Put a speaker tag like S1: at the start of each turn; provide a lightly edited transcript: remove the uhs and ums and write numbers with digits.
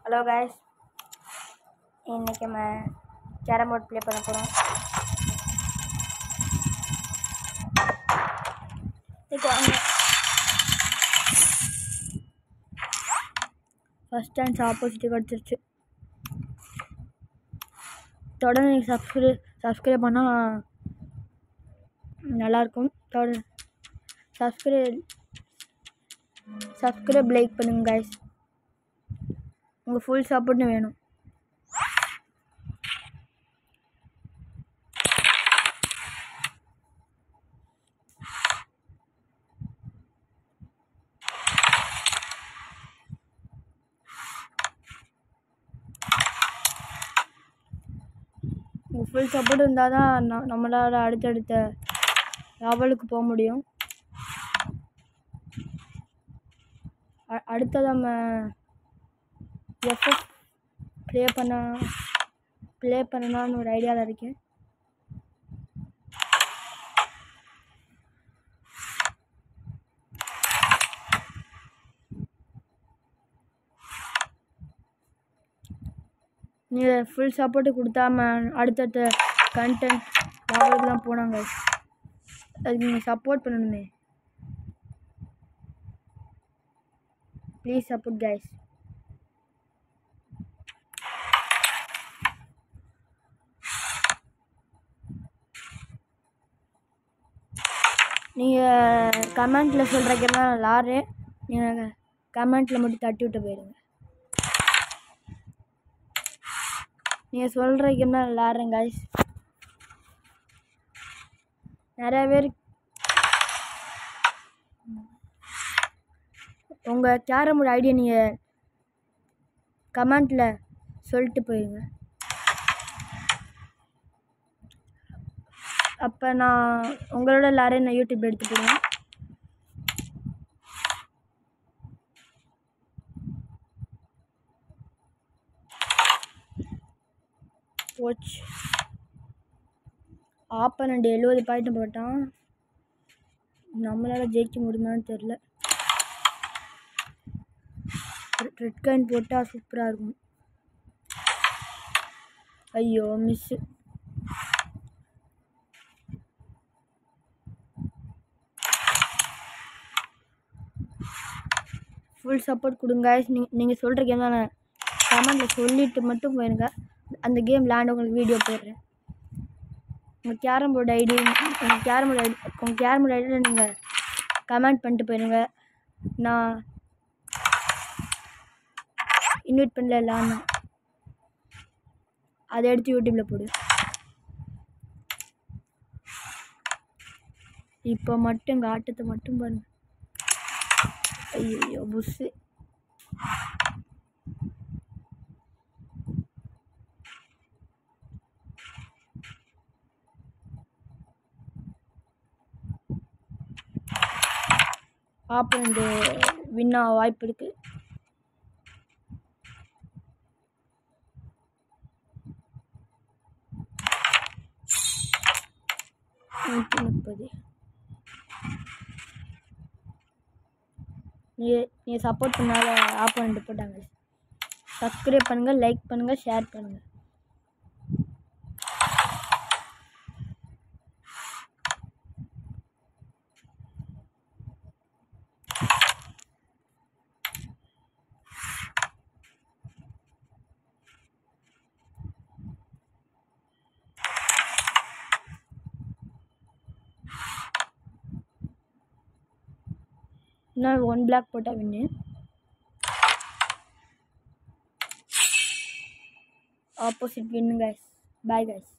S1: Hello guys, இன்றைக்கி நம்ம carrom board play பண்ண போகிறோம். ஃபஸ்ட் சான்ஸ் ஆப்போசிட்டுக்கு கிடச்சிருச்சு. தொடர்ந்து நீங்கள் சப்ஸ்கிரைப் பண்ணால் நல்லாயிருக்கும். தொடர்ந்து சப்ஸ்கிரைப் லைக் பண்ணுங்கள் கைஸ். உங்கள் ஃபுல் சப்போர்ட்டும் வேணும். உங்கள் ஃபுல் சப்போர்ட் இருந்தால் தான் நம்மளால் அடுத்தடுத்த லெவலுக்கு போக முடியும். அடுத்தது நம்ம எஃப்எஃப் ப்ளே பண்ணலான்னு ஒரு ஐடியாவில் இருக்கேன். நீங்கள் ஃபுல் சப்போர்ட்டு கொடுத்தாம அடுத்தடுத்த கண்டென்ட் லெவலுக்குலாம் போனாங்க. அதுக்கு நீங்கள் சப்போர்ட் பண்ணணுமே. Please support guys. நீங்கள் கமெண்ட்டில் சொல்கிற கேம் தான் நான் விளாட்றேன். நீங்கள் கமெண்ட்டில் மட்டும் தட்டி விட்டு போயிடுங்க. நீங்கள் சொல்கிற கேம் தான் விளாட்றேன் கைஸ். நிறையா பேர் உங்கள் கேரம் போர்டு ஐடியா நீங்கள் கமெண்ட்டில் சொல்லிட்டு போயிடுங்க. அப்போ நான் உங்களோட எல்லாரையும் நான் யூடியூப் எடுத்து போடுவேன். போச்சு. ஆப்பனண்ட் 70 பாயிண்ட் போட்டான். நம்மளால் ஜெயிக்க முடியுமான்னு தெரில. ரெட் காயின் போட்டால் சூப்பராக இருக்கும். ஐயோ மிஸ்ஸு. ஃபுல் சப்போர்ட் கொடுங்க. நீங்கள் சொல்கிற கேம் தான் நான் கமெண்ட்டில் சொல்லிவிட்டு மட்டும் போயிருங்க. அந்த கேம் விளாண்டு உங்களுக்கு வீடியோ போடுறேன். உங்கள் கேரம் போர்டு ஐடியில் நீங்கள் கமெண்ட் பண்ணிட்டு போயிருங்க. நான் இன்வைட் பண்ணல இல்லைன்னா அதை எடுத்து யூடியூப்பில் போடு. இப்போ மட்டும் எங்கள் ஆட்டத்தை மட்டும் பாருங்க. ஐயோ புஸ்ஸு. ஆப்பனண்ட் வின் ஆக வாய்ப்பு இருக்குது. நீங்கள் சப்போர்ட் பண்ணால ஆப்போனண்ட் போட்டாங்க. சப்ஸ்கிரைப் பண்ணுங்கள், லைக் பண்ணுங்கள், ஷேர் பண்ணுங்கள். இன்னும் 1 பிளாக் போட்டால் வின்னு. ஆப்போசிட் வின்னு கைஸ். Bye guys.